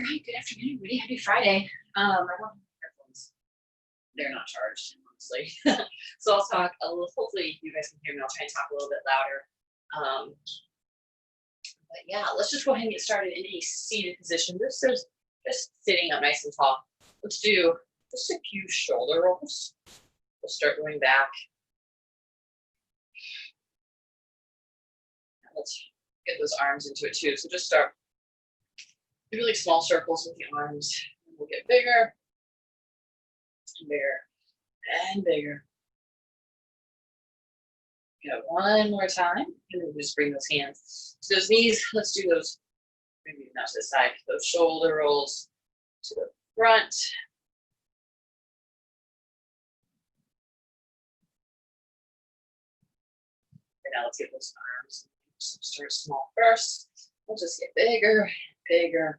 right, good afternoon, everybody. Happy Friday. I don't have headphones. They're not charged, honestly. So I'll talk a little. Hopefully, you guys can hear me. I'll try and talk a little bit louder. But yeah, let's just go ahead and get started in a seated position. This is just sitting up nice and tall. Let's do just a few shoulder rolls. We'll start going back. Let's get those arms into it too. So just start really small circles with the arms. We'll get bigger and bigger and bigger. Good. One more time. And then just bring those hands to those knees. Let's do those. Maybe not to the side. Those shoulder rolls to the front. And now let's get those arms. Start small first. We'll just get bigger, bigger.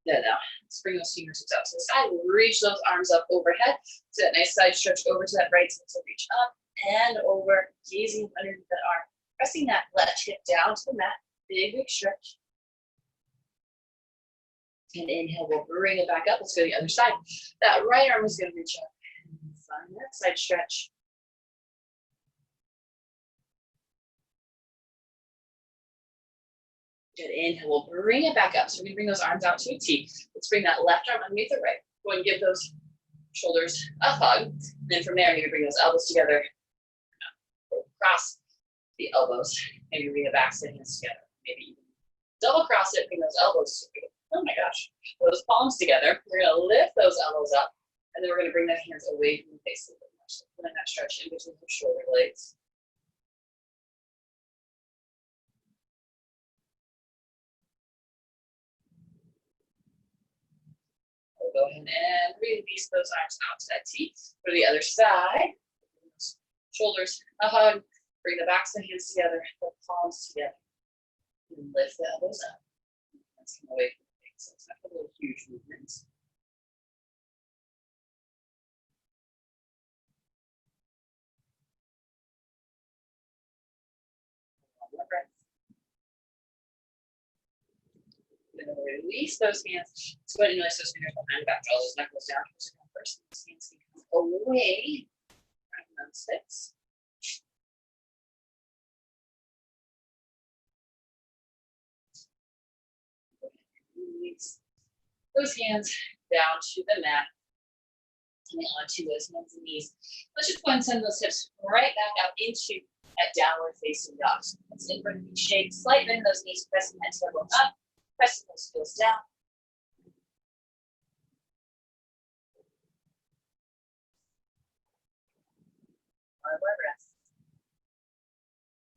Now, let's bring those fingertips out to the side. Reach those arms up overhead. So that nice side stretch over to that right side. So reach up and over, gazing underneath that arm. Pressing that left hip down to the mat. Big, big stretch. And inhale, we'll bring it back up. Let's go to the other side. That right arm is going to reach up. Find that side stretch. Good. Inhale, we'll bring it back up. So we're going to bring those arms out to a T. Let's bring that left arm underneath the right. Go and give those shoulders a hug. And then from there, you're going to bring those elbows together. Cross the elbows. Maybe bring the backs and hands together. Maybe even double cross it, bring those elbows together. Oh my gosh. Those palms together. We're going to lift those elbows up. And then we're going to bring the hands away from the face a little bit more. So putting that stretch in between the shoulder blades. We'll go ahead and release those arms out to that T. Go to the other side. Shoulders a hug. Bring the backs and hands together. The palms together. And lift the elbows up. Let's come away from the face. So it's not a little huge movements. One more breath. Then we'll release those hands. Let's go ahead and release those fingers behind the back. Draw those knuckles down. First, those hands can come away from those hips. Release those hands down to the mat. And onto those hands and knees. Let's just go and send those hips right back out into that downward facing dog. So let's in front of each shape. Slight bend in those knees, pressing that tailbone up, pressing those heels down. One more breath.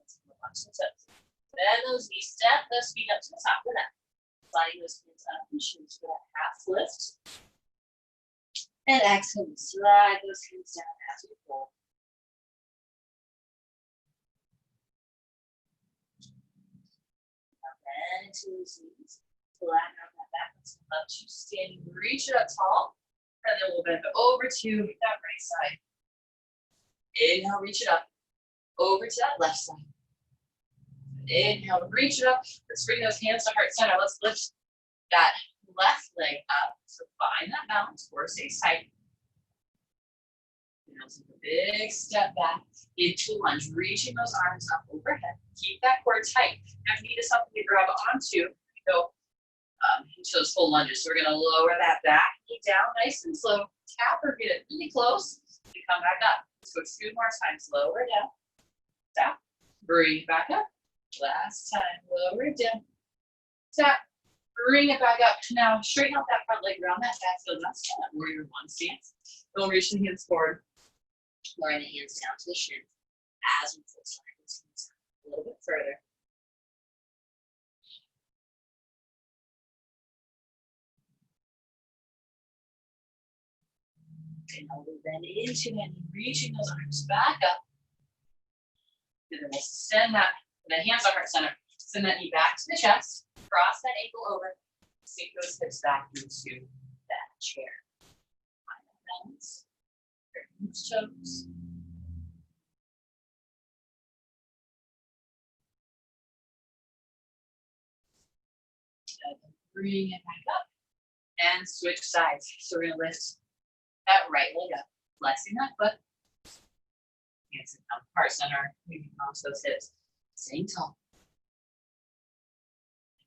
Let's move on to the toes. Bend those knees, step those feet up to the top of the mat. Sliding those hands up and shooting for that half lift. And exhale, slide those hands down as we pull. Now bend into those knees. Flatten out that back. Let's come up to standing. Reach it up tall. And then we'll bend over to that right side. Inhale, reach it up. Over to that left side. Inhale, reach it up. Let's bring those hands to heart center. Let's lift that left leg up. So find that balance. Core stays tight. Now take a big step back into lunge, reaching those arms up overhead. Keep that core tight. Now, if you need something to grab onto, go into those full lunges. So we're going to lower that back knee down nice and slow. Tap or get it really close. And come back up. Let's go 2 more times. Lower down. Tap. Breathe back up. Last time. Lower it down. Tap. Bring it back up. Now straighten out that front leg around that back heel. That's kind of warrior one stance. Don't reach the hands forward. Lowering the hands down to the shins as we pull slide those hands a little bit further. And now we'll bend into that knee, reaching those arms back up. And then we'll send that, the hands on heart center. Send that knee back to the chest. Cross that ankle over. Sink those hips back into that chair. Find that balance. Those toes. Bring it back up and switch sides. So we're gonna lift that right leg up, flexing that foot. Hands down, heart center, moving onto those hips. Staying tall.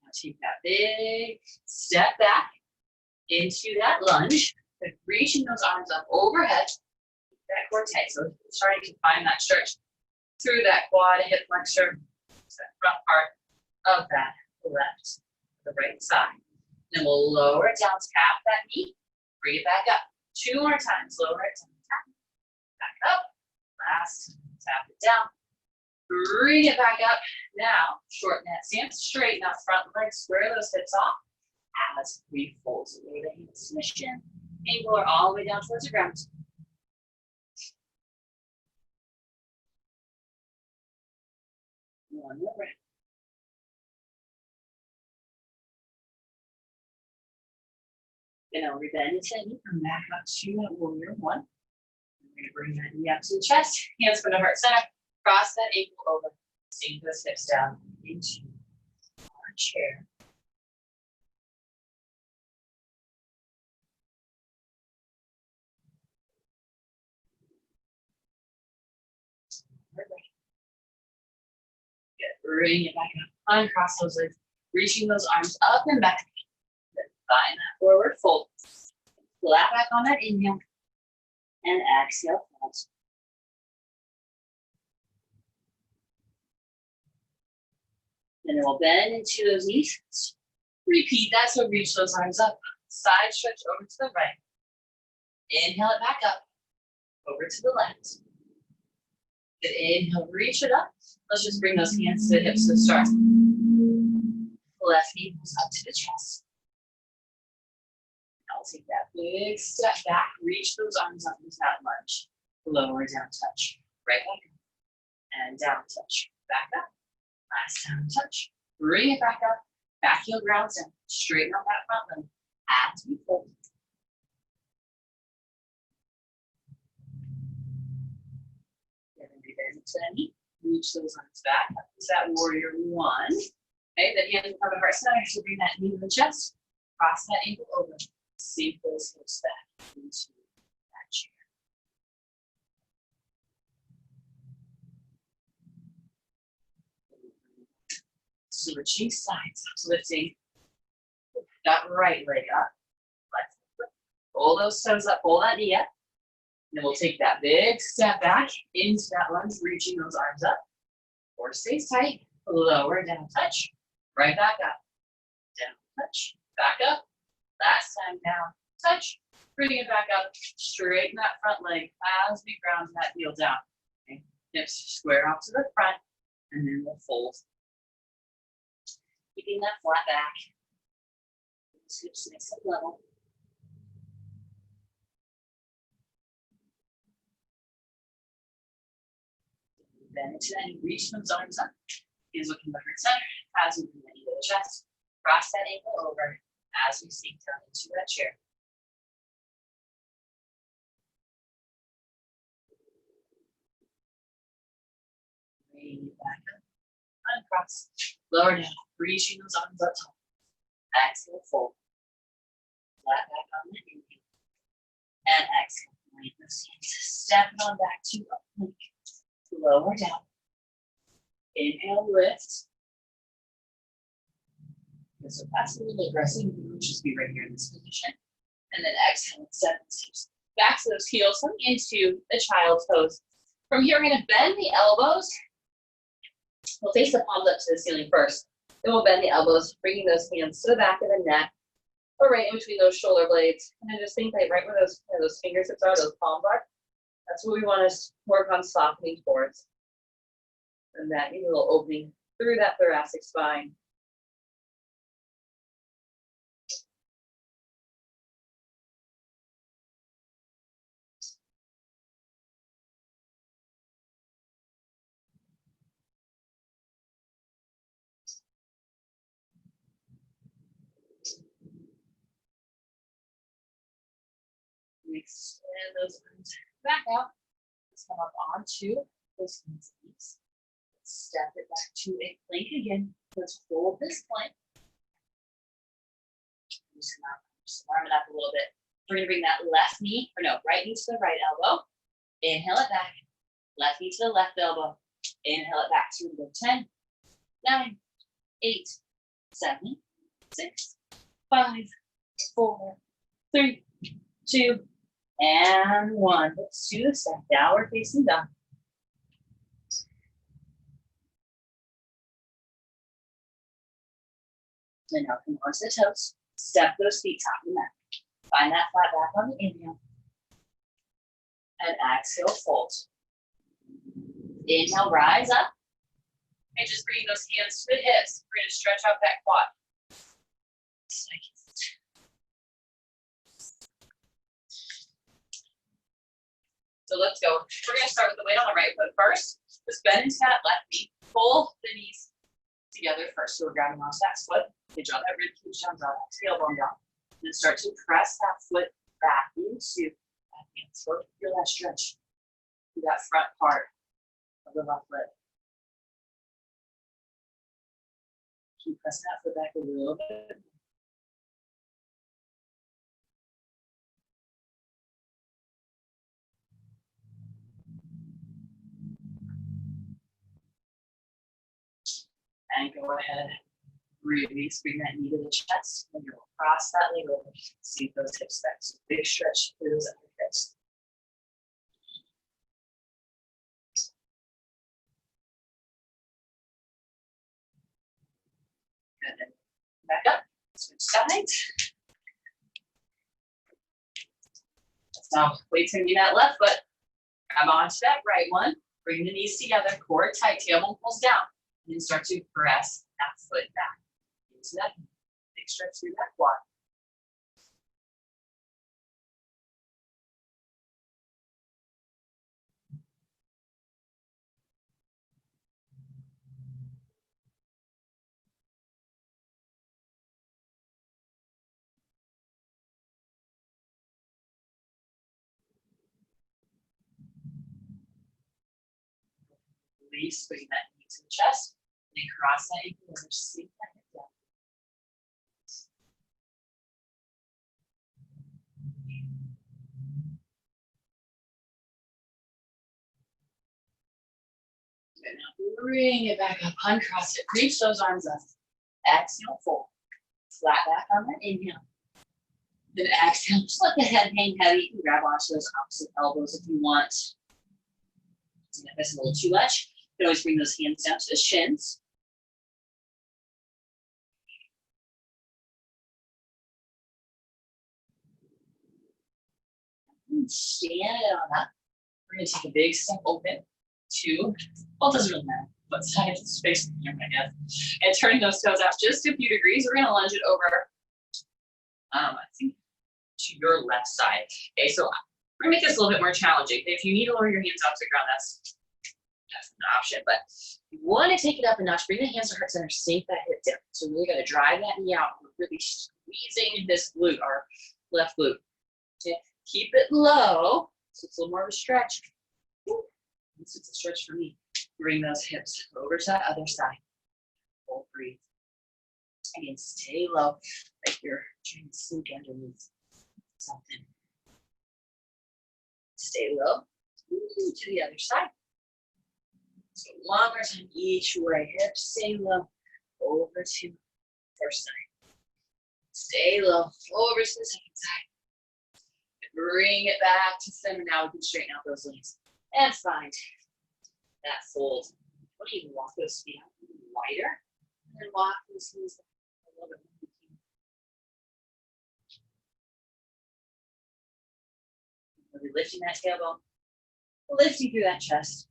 Now take that big step back into that lunge. Reaching those arms up overhead. Keep that core tight. So starting to find that stretch through that quad, hip flexor, that front part of that left, the right side. Then we'll lower it down, tap that knee, bring it back up. 2 more times, lower it down, tap, back up. Last, tap it down, bring it back up. Now, shorten that stance, straighten that front leg, square those hips off as we fold. So lay the hands to the shin, ankle are all the way down towards the ground. One more breath. Then I'll rebend into knee, come back up to that warrior one. We're going to bring that knee up to the chest, hands from the heart center, cross that ankle over, sink those hips down into our chair. Good. Bring it back up, uncross those legs, reaching those arms up and back. Then find that forward fold. Flat back on that inhale, and exhale, fold. Then we'll bend into those knees. Repeat that, so reach those arms up. Side stretch over to the right. Inhale it back up, over to the left. Good, inhale, reach it up. Let's just bring those hands to the hips to start. Left knee goes up to the chest. I'll take that big step back, reach those arms up into that lunge. Lower down touch, right back up, and down touch, back up. Last down touch, bring it back up, back heel grounds in, straighten out that front leg as we fold. Then we bend to the knee, reach those arms back up to that warrior one. Okay, the hands in front of our center to bring that knee to the chest, cross that ankle over, sink those hips back into that chair. Switching sides, lifting that right leg up. Left foot. Pull those toes up, pull that knee up. Then we'll take that big step back into that lunge, reaching those arms up. Core stays tight. Lower down touch. Right back up. Down touch. Back up. Last time down touch. Bring it back up. Straighten that front leg as we ground that heel down. Okay. Hips square off to the front. And then we'll fold. Keeping that flat back. Hips nice and level. Bend into that, reach those arms up. Hands looking to heart center as we bring the knee to the chest. Cross that ankle over as we sink down into that chair. Bring it back up. Uncross. Lower down. Reaching those arms up top. Exhale, fold. Flat back on the inhale. And exhale. Point those hands. Step it on back to up plank. Lower down. Inhale, lift. Okay, so that's a little aggressive. We'll just be right here in this position. And then exhale, 7 steps. Back to those heels, coming into the child's pose. From here, we're going to bend the elbows. We'll face the palms up to the ceiling first. Then we'll bend the elbows, bringing those hands to the back of the neck, or right in between those shoulder blades. And then just think like right where those fingertips are, those palms are. That's what we want to work on softening towards. And that little opening through that thoracic spine. Extend those arms back out. Let's come up onto those knees. Step it back to a plank again. Let's hold this plank. just arm it up a little bit. We're gonna bring that left knee, or no, right knee to the right elbow. Inhale it back. Left knee to the left elbow. Inhale it back. So we go 10, 9, 8, 7, 6, 5, 4, 3, 2, and 1. Let's do this downward facing dog. And now come onto the toes. Step those feet top of the mat. Find that flat back on the inhale. And exhale, fold. Inhale, rise up. And just bring those hands to the hips. We're going to stretch out that quad. So let's go. We're going to start with the weight on the right foot first. Just bend into that left knee. Pull the knees together first. So we're grabbing onto that foot. Okay, draw that rib cage down, draw that tailbone down. And then start to press that foot back into that hand. So feel that stretch through that front part of the left leg. Keep pressing that foot back a little bit. And go ahead, release, bring that knee to the chest, and you'll cross that leg over. See those hips back. So big stretch through those upper hips. Good. And back up, switch sides. So weight's gonna be that left foot. Grab onto that right one. Bring the knees together, core tight, tailbone pulls down. And then start to press that foot back into that big stretch through that quad. Release, bring that knee to the chest, and then cross that ankle over, sink that hip down. Good, now bring it back up, uncross it, reach those arms up. Exhale, fold. Flat back on that inhale. Then exhale, just let the head hang heavy. You can grab onto those opposite elbows if you want. If that's a little too much, you can always bring those hands down to the shins. And stand it on up. We're going to take a big step open to, well, it doesn't really matter what side of the space here, I guess. And turning those toes out just a few degrees. We're going to lunge it over, I think, to your left side. Okay, so we're going to make this a little bit more challenging. If you need to lower your hands off the ground, that's an option. But you want to take it up a notch. Bring the hands to heart center. Sink that hip down. So we're really going to drive that knee out. We're really squeezing this glute, our left glute. Okay. Keep it low. So it's a little more of a stretch. This is a stretch for me. Bring those hips over to the other side. Hold, breathe. Again, stay low, like you're trying to sink underneath something. Stay low. To the other side. So one more time each way. Hips stay low. Over to first side. Stay low. Over to the second side. Bring it back to center. Now we can straighten out those legs. And find that fold. What do you walk those feet out wider? And then walk those knees a little bit more. Really lifting that tailbone. Lifting through that chest.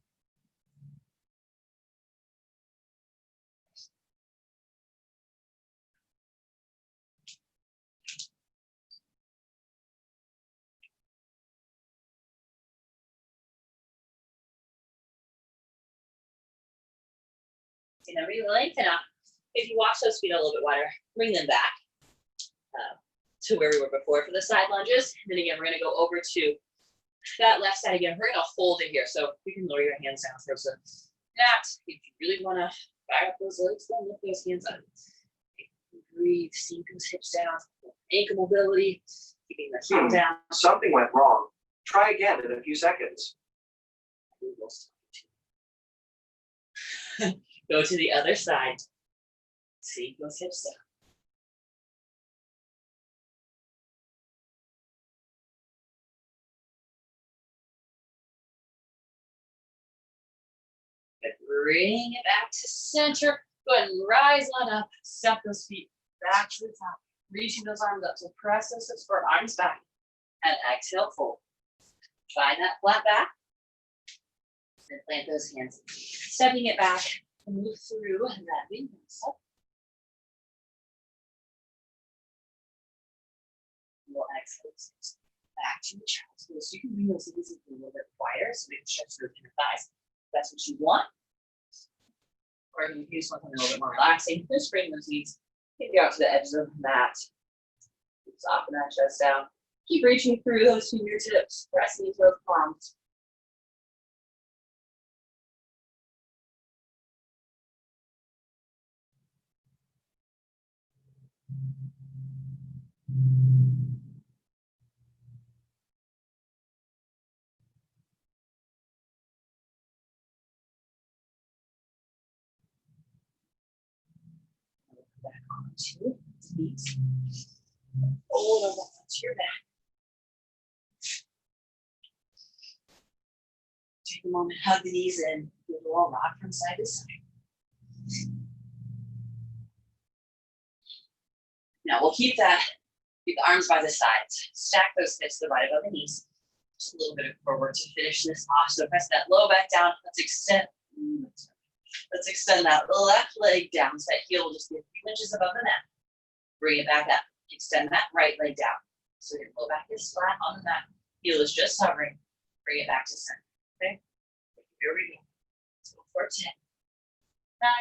And then really lengthen up. If you walk those feet a little bit wider, bring them back to where we were before for the side lunges. And then again, we're going to go over to that left side again. We're going to hold it here. So you can lower your hands down for the mat. If you really want to fire up those legs, then lift those hands up. Breathe, sink those hips down. ankle mobility, keeping the heel down. Something went wrong. Try again in a few seconds. Go to the other side. See those hips down. And bring it back to center. Go ahead and rise on up. Step those feet back to the top. Reaching those arms up. So press those hips forward, arms back. And exhale, fold. Find that flat back. And plant those hands. Stepping it back. Move through that vinyasa. We'll exhale back to the child's pose. You can bring those knees a little bit wider so we can stretch those inner thighs. If that's what you want. Or if you do something a little bit more relaxing, just bring those knees. Take you out to the edges of the mat. Soften that chest down. Keep reaching through those fingertips, pressing into those palms. Back onto feet. Fold over onto your back. Take a moment, hug the knees in. Do a little rock from side to side. Now we'll keep the arms by the sides. Stack those hips right above the knees. Just a little bit of forward to finish this off. So press that low back down. Let's extend that left leg down. So that heel will just be a few inches above the mat. Bring it back up. Extend that right leg down. So your low back is flat on the mat. Heel is just hovering. Bring it back to center. Okay? Here we go. Let's go for 10, 9,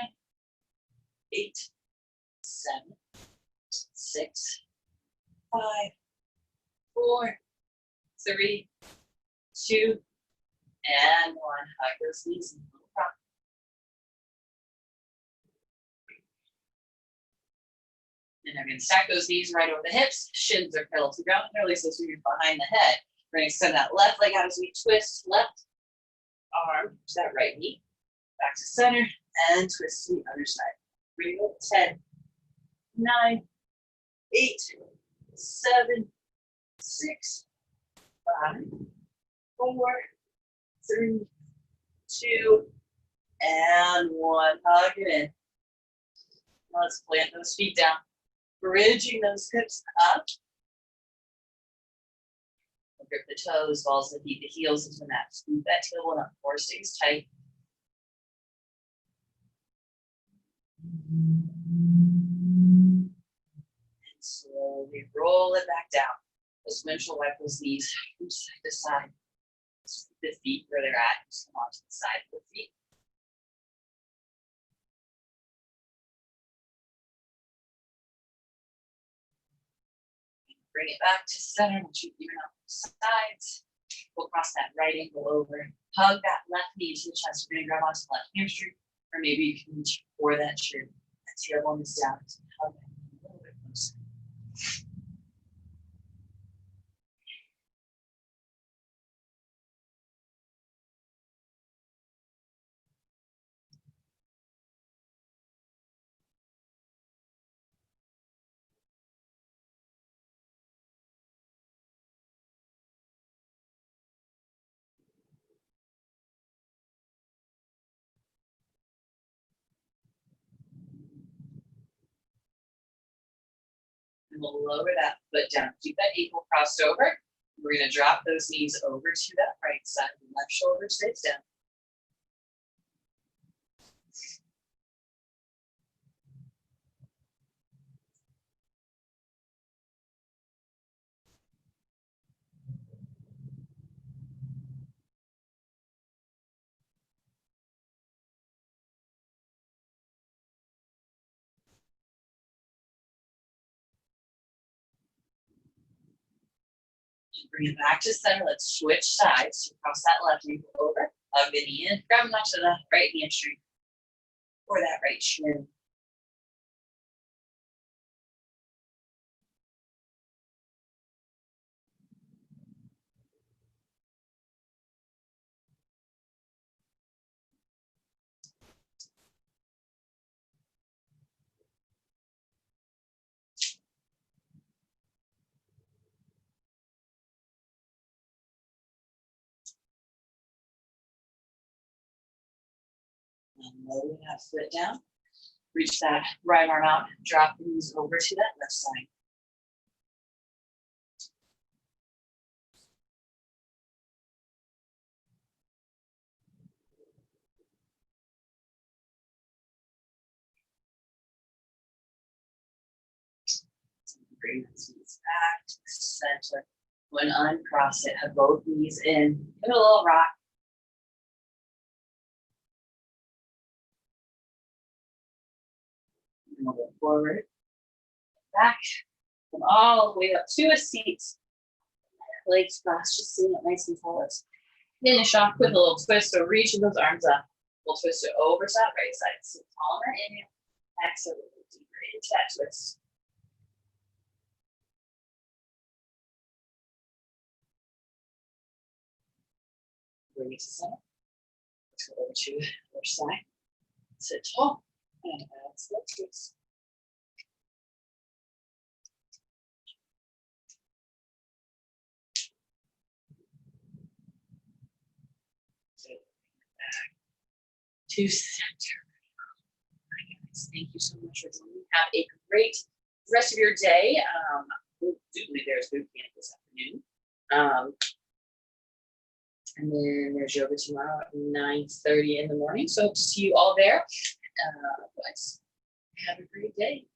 8, 7, 6, 5, 4, 3, 2, and 1. Hug those knees and little rock. And I'm going to stack those knees right over the hips. Shins are parallel to the ground. Release those fingers behind the head. We're going to extend that left leg out as we twist left arm to that right knee. Back to center and twist to the other side. Bring it 10, 9, 8, 7, 6, 5, 4, 3, 2, and 1. Hug it in. Let's plant those feet down. Bridging those hips up. Grip the toes, balls the feet, the heels into the mat. Scoop that tailbone up. Core stays tight. And slowly roll it back down. Just windshield wipe those knees from side to side. Scoop the feet where they're at. Just come onto the side of the feet. Bring it back to center. Once you even out the sides, we'll cross that right ankle over. Hug that left knee to the chest. We're going to grab onto the left hamstring, or maybe you can reach for that shin. That tailbone is down. So hug that knee a little bit closer. And we'll lower that foot down. Keep that ankle crossed over. We're going to drop those knees over to that right side. The left shoulder stays down. Bring it back to center. Let's switch sides. So cross that left ankle over. Hug the knee in. Grab them onto the right hamstring or that right shin. And lower that foot down. Reach that right arm out, drop the knees over to that left side. Bring those knees back to the center. When uncross it, have both knees in. Give it a little rock. Move it forward, back, and all the way up to a seat. Legs crossed, just sitting it nice and forward. Finish off with a little twist, so reaching those arms up. We'll twist it over to that right side. So taller inhale, exhale, a little deeper into that twist. Bring it to center. Let's go over to the other side. Sit tall and exhale, twist. Back to center. Thank you so much for joining. Have a great rest of your day. I do believe there's boot camp this afternoon. And then there's yoga tomorrow at 9:30 in the morning. So hope to see you all there. Otherwise, have a great day.